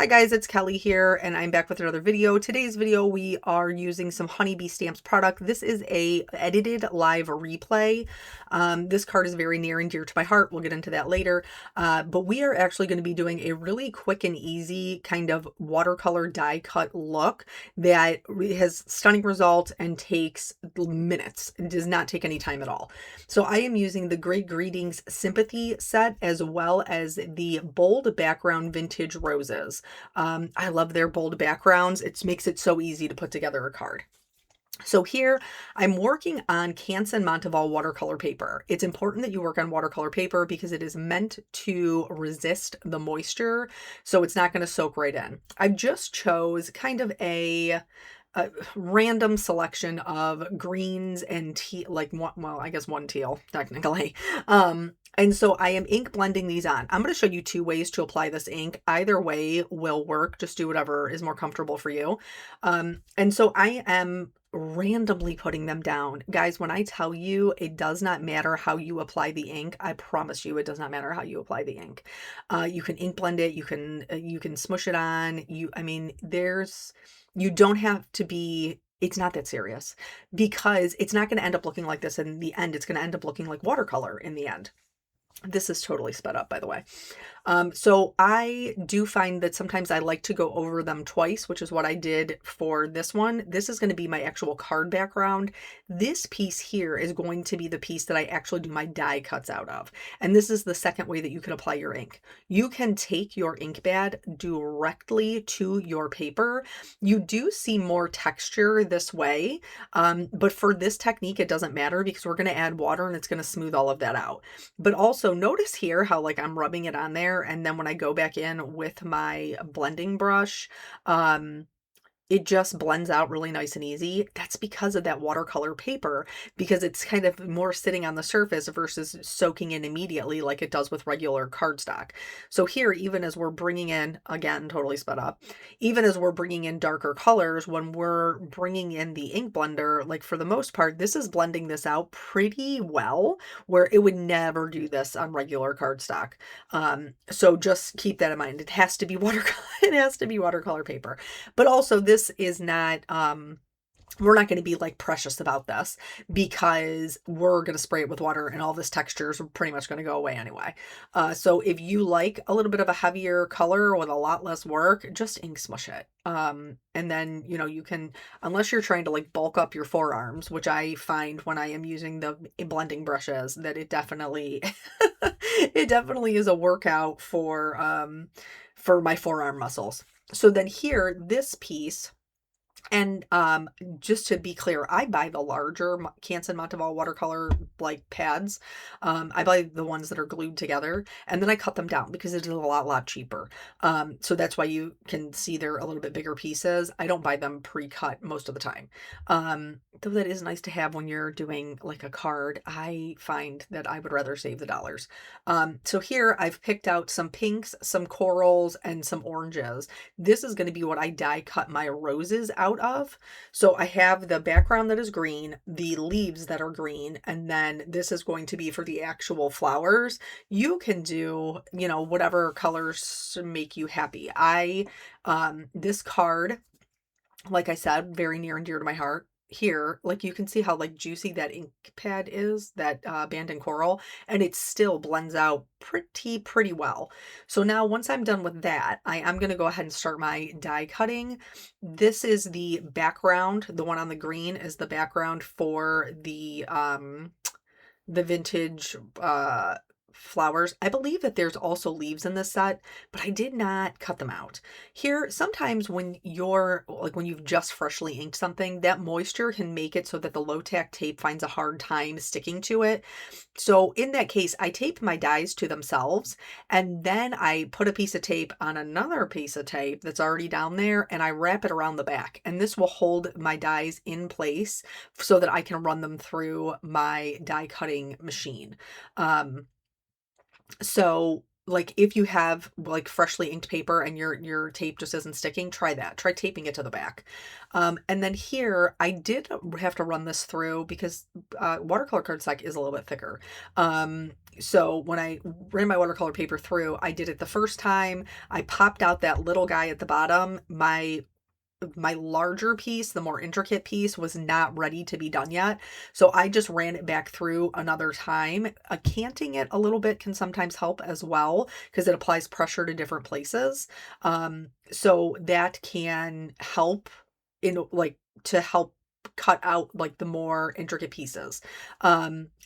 Hi guys, it's Kelly here and I'm back with another video. Today's video we are using some Honeybee Stamps product. This is a edited live replay. This card is very near and dear to my heart. We'll get into that later. But we are actually going to be doing a really quick and easy kind of watercolor die cut look that has stunning results and takes minutes. It does not take any time at all. So I am using the Great Greetings Sympathy set as well as the Bold Background Vintage Roses. I love their bold backgrounds. It makes it so easy to put together a card. So here I'm working on Canson Monteval watercolor paper. It's important that you work on watercolor paper because it is meant to resist the moisture, so it's not going to soak right in. I just chose kind of a random selection of greens and teal, like one, well, I guess one teal technically. And so I am ink blending these on. I'm going to show you two ways to apply this ink. Either way will work. Just do whatever is more comfortable for you. And so I am randomly putting them down. Guys, when I tell you it does not matter how you apply the ink, I promise you it does not matter how you apply the ink. You can ink blend it, you can smush it on. You don't have to be, it's not that serious because it's not going to end up looking like this in the end. It's going to end up looking like watercolor in the end. This is totally sped up, by the way. So I do find that sometimes I like to go over them twice, which is what I did for this one. This is going to be my actual card background. This piece here is going to be the piece that I actually do my die cuts out of. And this is the second way that you can apply your ink. You can take your ink pad directly to your paper. You do see more texture this way, but for this technique, it doesn't matter because we're going to add water and it's going to smooth all of that out. But also notice here how like I'm rubbing it on there, and then when I go back in with my blending brush, it just blends out really nice and easy. That's because of that watercolor paper, because it's kind of more sitting on the surface versus soaking in immediately like it does with regular cardstock. So here, even as we're bringing in, again, totally sped up, even as we're bringing in darker colors, when we're bringing in the ink blender, like for the most part, this is blending this out pretty well, where it would never do this on regular cardstock. So just keep that in mind. It has to be watercolor. It has to be watercolor paper. But also this is not, we're not going to be like precious about this because we're going to spray it with water and all this texture is pretty much going to go away anyway. So if you like a little bit of a heavier color with a lot less work, just ink smush it. And then, you know, you can, unless you're trying to like bulk up your forearms, which I find when I am using the blending brushes, that it definitely, it definitely is a workout for my forearm muscles. So then here, this piece, and just to be clear, I buy the larger Canson Monteval watercolor like pads. I buy the ones that are glued together, and then I cut them down because it is a lot cheaper. So that's why you can see they're a little bit bigger pieces. I don't buy them pre-cut most of the time. Though that is nice to have when you're doing like a card. I find that I would rather save the dollars. So here I've picked out some pinks, some corals, and some oranges. This is going to be what I die cut my roses out of. So I have the background that is green, the leaves that are green, and then this is going to be for the actual flowers. You can do, you know, whatever colors make you happy. This card, like I said, very near and dear to my heart. Here, like you can see how like juicy that ink pad is, that Band Coral, and it still blends out pretty well. So now once I'm done with that, I am going to go ahead and start my die cutting. This is the background. The one on the green is the background for the vintage flowers. I believe that there's also leaves in this set, but I did not cut them out. Here, sometimes when you've just freshly inked something, that moisture can make it so that the low tack tape finds a hard time sticking to it. So in that case, I tape my dies to themselves, and then I put a piece of tape on another piece of tape that's already down there, and I wrap it around the back, and this will hold my dies in place so that I can run them through my die cutting machine. So like if you have like freshly inked paper and your tape just isn't sticking, try that. Try taping it to the back. And then here I did have to run this through because watercolor cardstock is a little bit thicker. So when I ran my watercolor paper through, I did it the first time. I popped out that little guy at the bottom. My larger piece, the more intricate piece, was not ready to be done yet. So I just ran it back through another time. Canting it a little bit can sometimes help as well because it applies pressure to different places. So that can help in like to help cut out like the more intricate pieces.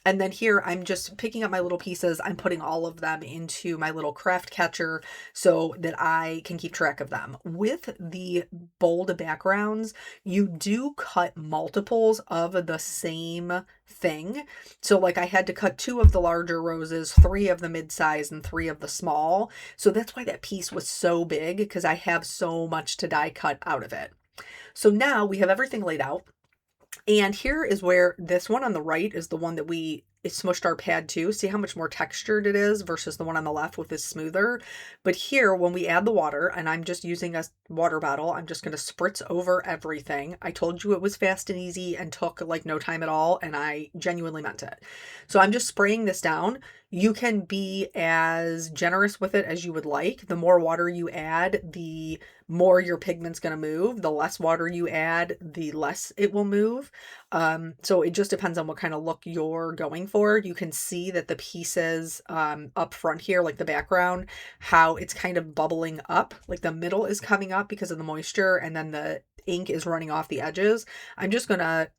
And then here I'm just picking up my little pieces. I'm putting all of them into my little craft catcher so that I can keep track of them. With the bold backgrounds, you do cut multiples of the same thing. So like I had to cut 2 of the larger roses, 3 of the mid-size, and 3 of the small. So that's why that piece was so big, because I have so much to die cut out of it. So now we have everything laid out. And here is where this one on the right is the one that we smushed our pad to. See how much more textured it is versus the one on the left with this smoother. But here, when we add the water, and I'm just using a water bottle, I'm just going to spritz over everything. I told you it was fast and easy and took like no time at all, and I genuinely meant it. So I'm just spraying this down. You can be as generous with it as you would like. The more water you add, the more your pigment's going to move. The less water you add, the less it will move. So it just depends on what kind of look you're going for. You can see that the pieces up front here, like the background, how it's kind of bubbling up, like the middle is coming up because of the moisture, and then the ink is running off the edges. I'm just going to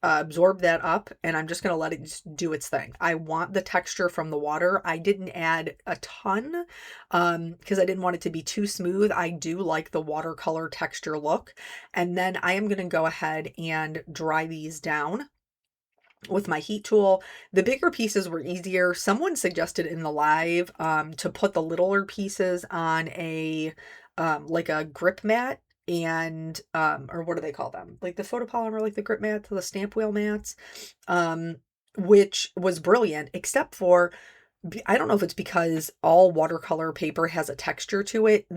absorb that up, and I'm just going to let it just do its thing. I want the texture from the water. I didn't add a ton because I didn't want it to be too smooth. I do like the watercolor texture look. And then I am going to go ahead and dry these down with my heat tool. The bigger pieces were easier. Someone suggested in the live to put the littler pieces on a like a grip mat, and or what do they call them? Like the photopolymer, like the grip mats, the stamp wheel mats, which was brilliant, except for I don't know if it's because all watercolor paper has a texture to it.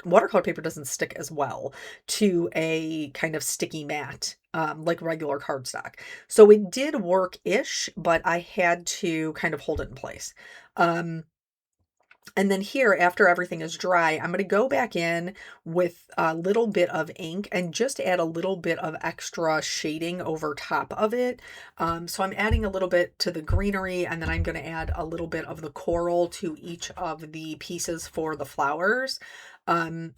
Watercolor paper doesn't stick as well to a kind of sticky mat, like regular cardstock. So it did work-ish, but I had to kind of hold it in place. And then here, after everything is dry, I'm going to go back in with a little bit of ink and just add a little bit of extra shading over top of it. So I'm adding a little bit to the greenery, and then I'm going to add a little bit of the coral to each of the pieces for the flowers. You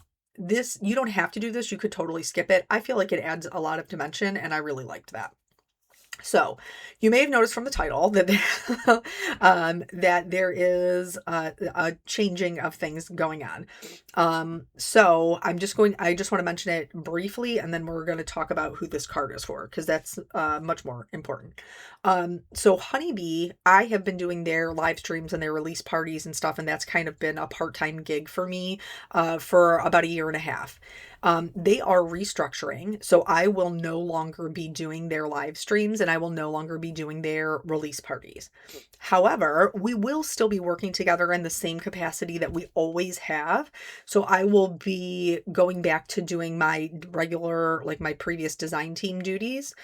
don't have to do this. You could totally skip it. I feel like it adds a lot of dimension, and I really liked that. So you may have noticed from the title that that there is a changing of things going on. So I just want to mention it briefly, and then we're going to talk about who this card is for, because that's much more important. So Honeybee, I have been doing their live streams and their release parties and stuff, and that's kind of been a part-time gig for me for about a year and a half. They are restructuring, so I will no longer be doing their live streams, and I will no longer be doing their release parties. However, we will still be working together in the same capacity that we always have. So I will be going back to doing my regular, like my previous design team duties,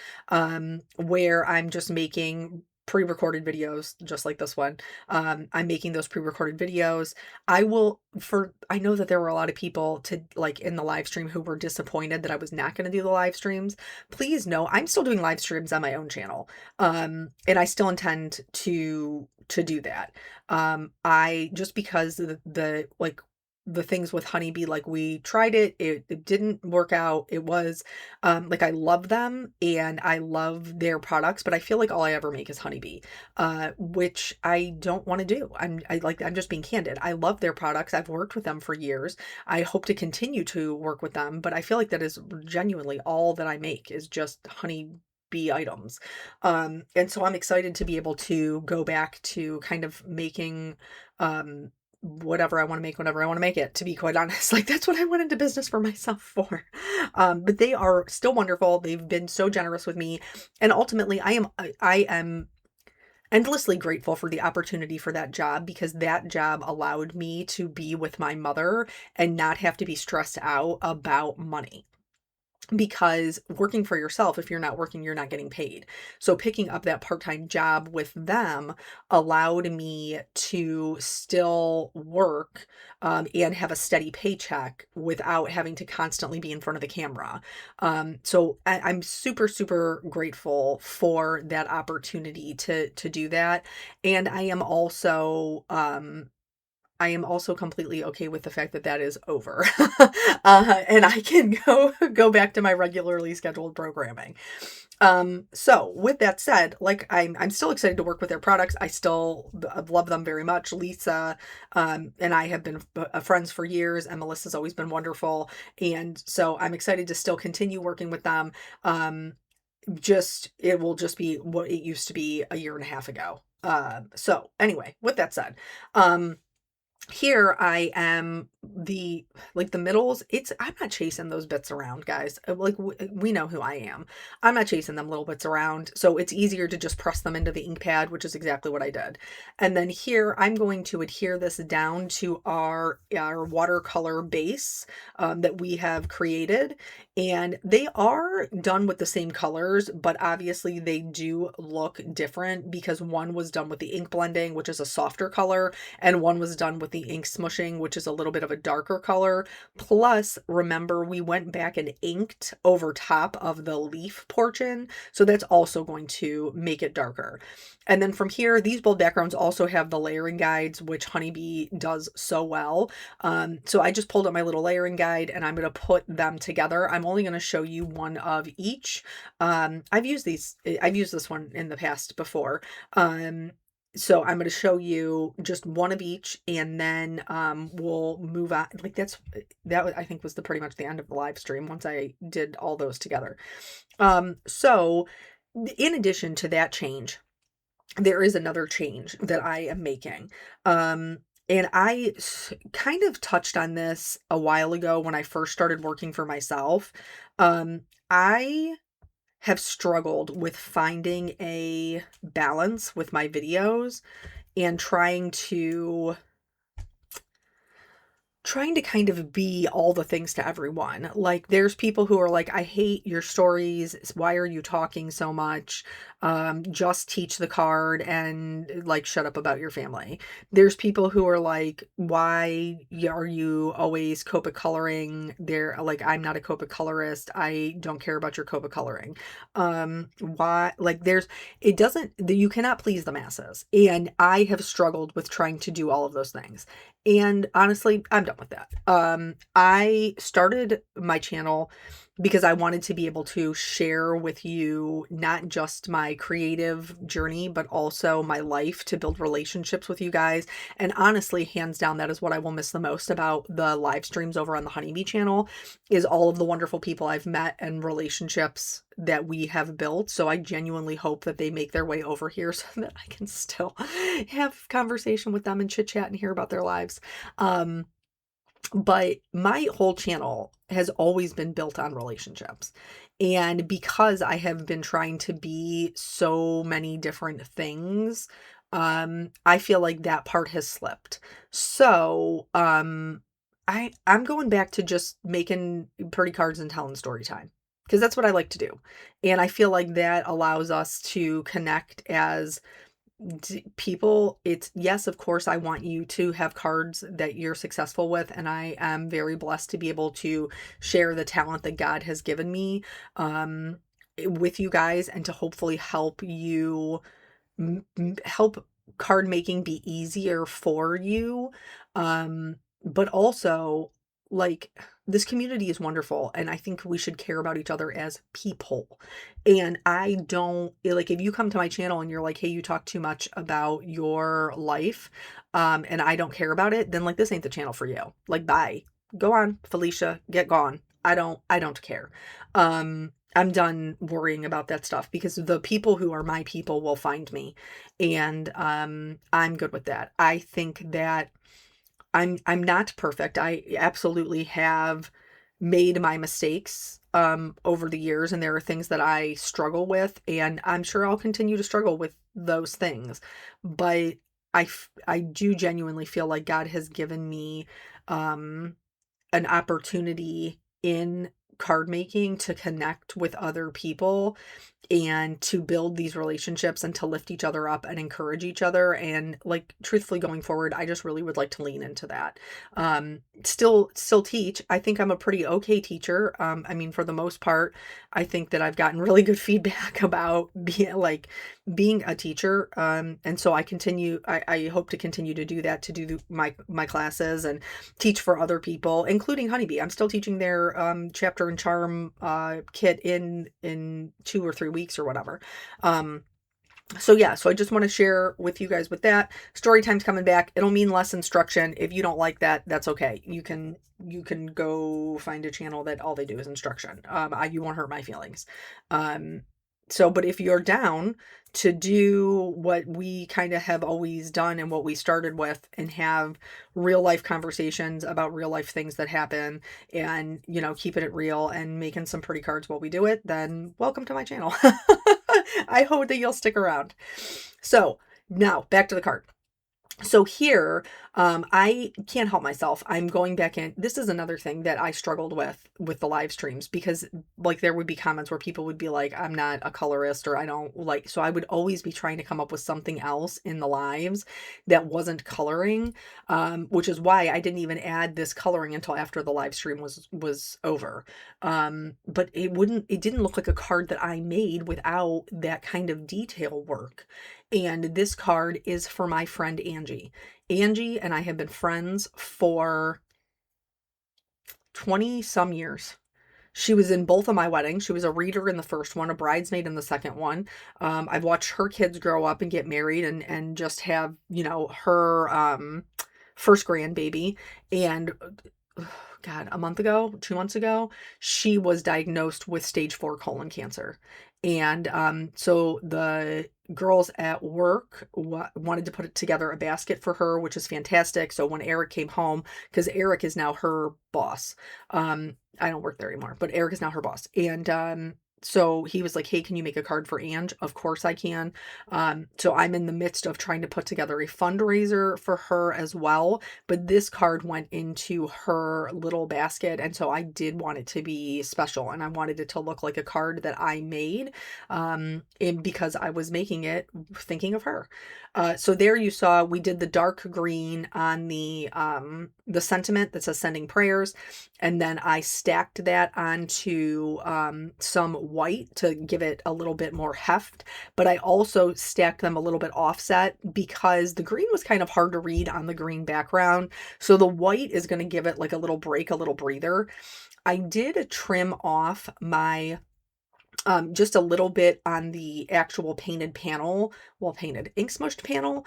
where I'm just making pre-recorded videos just like this one. I'm making those pre-recorded videos. I know that there were a lot of people like in the live stream who were disappointed that I was not going to do the live streams. Please know I'm still doing live streams on my own channel. And I still intend to do that. I just because the things with Honeybee, like we tried it didn't work out. It was like I love them and I love their products, but I feel like all I ever make is Honeybee, which I don't want to do. I'm just being candid. I love their products. I've worked with them for years. I hope to continue to work with them, but I feel like that is genuinely all that I make is just Honeybee items. And so I'm excited to be able to go back to kind of making whatever I want to make whenever I want to make it, to be quite honest. Like that's what I went into business for myself for. But they are still wonderful. They've been so generous with me. And ultimately I am endlessly grateful for the opportunity for that job, because that job allowed me to be with my mother and not have to be stressed out about money. Because working for yourself, if you're not working, you're not getting paid. So picking up that part-time job with them allowed me to still work, and have a steady paycheck without having to constantly be in front of the camera. So I'm super, super grateful for that opportunity to do that. And I am also completely okay with the fact that that is over. And I can go back to my regularly scheduled programming. So with that said, like I'm still excited to work with their products. I still love them very much. Lisa and I have been friends for years, and Melissa's always been wonderful. And so I'm excited to still continue working with them. Um, just it will just be what it used to be a year and a half ago. So anyway, with that said, here I am, the middles, I'm not chasing those bits around, guys. Like we know who I am. I'm not chasing them little bits around. So it's easier to just press them into the ink pad, which is exactly what I did. And then here I'm going to adhere this down to our watercolor base that we have created. And they are done with the same colors, but obviously they do look different because one was done with the ink blending, which is a softer color, and one was done with the ink smushing, which is a little bit of a darker color. Plus, remember, we went back and inked over top of the leaf portion, so that's also going to make it darker. And then from here, these bold backgrounds also have the layering guides, which Honeybee does so well. So I just pulled up my little layering guide and I'm going to put them together. I'm only going to show you one of each. I've used this one in the past before. So I'm going to show you just one of each, and then we'll move on. Like I think was pretty much the end of the live stream once I did all those together. So in addition to that change, there is another change that I am making. And kind of touched on this a while ago when I first started working for myself. I have struggled with finding a balance with my videos and trying to kind of be all the things to everyone. Like there's people who are like, I hate your stories. Why are you talking so much? Just teach the card and like shut up about your family. There's people who are like, why are you always Copic coloring? They're like, I'm not a Copic colorist. I don't care about your Copic coloring. Why, like you cannot please the masses. And I have struggled with trying to do all of those things. And honestly, I'm done with that. I started my channel because I wanted to be able to share with you not just my creative journey, but also my life, to build relationships with you guys. And honestly, hands down, that is what I will miss the most about the live streams over on the Honeybee channel, is all of the wonderful people I've met and relationships that we have built. So I genuinely hope that they make their way over here so that I can still have conversation with them and chit chat and hear about their lives. But my whole channel has always been built on relationships. And because I have been trying to be so many different things, I feel like that part has slipped. So, I'm going back to just making pretty cards and telling story time, because that's what I like to do. And I feel like that allows us to connect as people. It's, yes, of course I want you to have cards that you're successful with, and I am very blessed to be able to share the talent that God has given me with you guys, and to hopefully help you help card making be easier for you. But also, like, this community is wonderful, and I think we should care about each other as people. And I don't like, if you come to my channel and you're like, hey, you talk too much about your life, and I don't care about it, then like, this ain't the channel for you. Like, bye. Go on, Felicia, get gone. I don't care. I'm done worrying about that stuff, because the people who are my people will find me, and I'm good with that. I think that I'm not perfect. I absolutely have made my mistakes over the years, and there are things that I struggle with, and I'm sure I'll continue to struggle with those things. But I do genuinely feel like God has given me um, an opportunity in card making to connect with other people and to build these relationships and to lift each other up and encourage each other. And like, truthfully, going forward, I just really would like to lean into that. Still teach. I think I'm a pretty okay teacher. I mean, for the most part, I think that I've gotten really good feedback about being a teacher. And so I hope to continue to do that, to do my classes and teach for other people, including Honeybee. I'm still teaching their chapter and charm kit in 2 or 3 weeks or whatever. So yeah, so I just want to share with you guys with that. Story time's coming back. It'll mean less instruction. If you don't like that, that's okay. You can go find a channel that all they do is instruction. You won't hurt my feelings. But if you're down to do what we kind of have always done and what we started with, and have real life conversations about real life things that happen, and, keeping it real and making some pretty cards while we do it, then welcome to my channel. I hope that you'll stick around. So now back to the card. So here, I can't help myself. I'm going back in. This is another thing that I struggled with the live streams, because like there would be comments where people would be like, I'm not a colorist, or I don't like, so I would always be trying to come up with something else in the lives that wasn't coloring, which is why I didn't even add this coloring until after the live stream was over. But it didn't look like a card that I made without that kind of detail work. And this card is for my friend Angie. Angie and I have been friends for 20 some years. She was in both of my weddings. She was a reader in the first one, a bridesmaid in the second one. I've watched her kids grow up and get married and just have, her first grandbaby. And God, a month ago, 2 months ago, she was diagnosed with stage 4 colon cancer. And so the girls at work wanted to put together a basket for her, which is fantastic. So when Eric came home, because Eric is now her boss, I don't work there anymore, but Eric is now her boss. And so he was like, hey, can you make a card for Ange? Of course I can. So I'm in the midst of trying to put together a fundraiser for her as well. But this card went into her little basket. And so I did want it to be special, and I wanted it to look like a card that I made, because I was making it thinking of her. So there you saw, we did the dark green on the sentiment that says sending prayers. And then I stacked that onto some white to give it a little bit more heft. But I also stacked them a little bit offset because the green was kind of hard to read on the green background. So the white is going to give it like a little break, a little breather. I did trim off my just a little bit on the actual painted panel, painted ink smushed panel,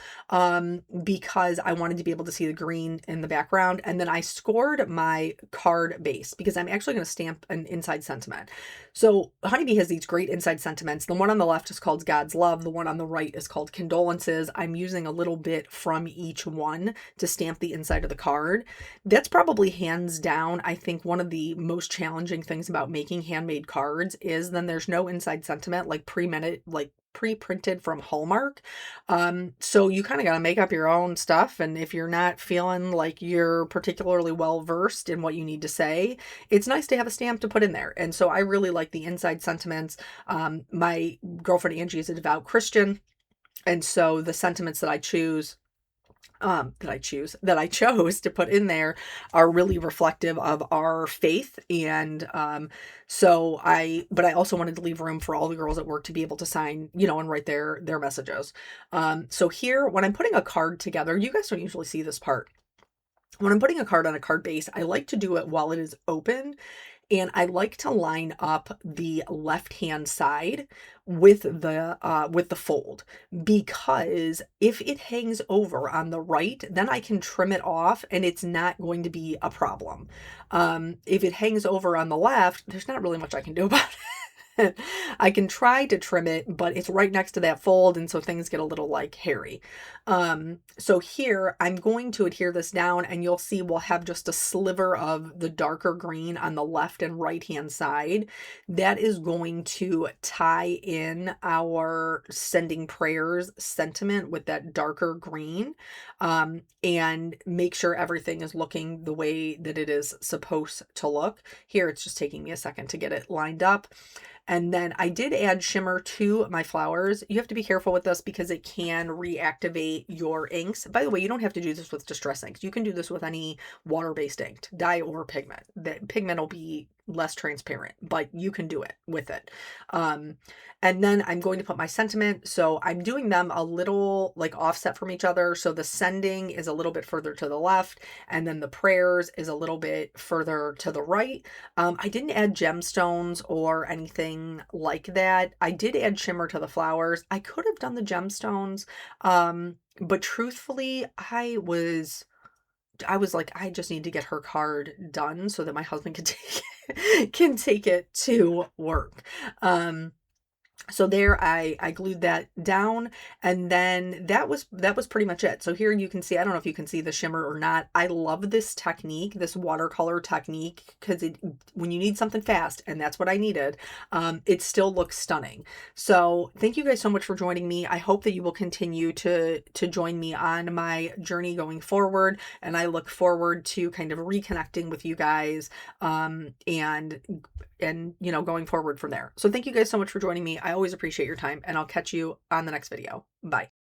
because I wanted to be able to see the green in the background. And then I scored my card base because I'm actually going to stamp an inside sentiment. So Honeybee has these great inside sentiments. The one on the left is called God's Love. The one on the right is called Condolences. I'm using a little bit from each one to stamp the inside of the card. That's probably hands down, I think, one of the most challenging things about making handmade cards is then there's no inside sentiment like pre-printed from Hallmark. So you kind of got to make up your own stuff. And if you're not feeling like you're particularly well versed in what you need to say, it's nice to have a stamp to put in there. And so I really like the inside sentiments. My girlfriend Angie is a devout Christian. And so the sentiments that I chose to put in there are really reflective of our faith. And but I also wanted to leave room for all the girls at work to be able to sign, and write their messages. So here, when I'm putting a card together, you guys don't usually see this part. When I'm putting a card on a card base, I like to do it while it is open. And I like to line up the left-hand side with the fold, because if it hangs over on the right, then I can trim it off and it's not going to be a problem. If it hangs over on the left, there's not really much I can do about it. I can try to trim it, but it's right next to that fold, and so things get a little like hairy. So here I'm going to adhere this down, and you'll see we'll have just a sliver of the darker green on the left and right hand side. That is going to tie in our sending prayers sentiment with that darker green, and make sure everything is looking the way that it is supposed to look. Here, it's just taking me a second to get it lined up. And then I did add shimmer to my flowers. You have to be careful with this because it can reactivate your inks. By the way, you don't have to do this with Distress inks. You can do this with any water-based ink, dye or pigment. The pigment will be less transparent, but you can do it with it. And then I'm going to put my sentiment. So I'm doing them a little like offset from each other. So the sending is a little bit further to the left, and then the prayers is a little bit further to the right. I didn't add gemstones or anything like that. I did add shimmer to the flowers. I could have done the gemstones, but truthfully, I was like, I just need to get her card done so that my husband can can take it to work. So there I glued that down, and then that was pretty much it. So here you can see, I don't know if you can see the shimmer or not. I love this technique, this watercolor technique, because when you need something fast, and that's what I needed, it still looks stunning. So thank you guys so much for joining me. I hope that you will continue to join me on my journey going forward, and I look forward to kind of reconnecting with you guys, and going forward from there. So thank you guys so much for joining me. I always appreciate your time, and I'll catch you on the next video. Bye.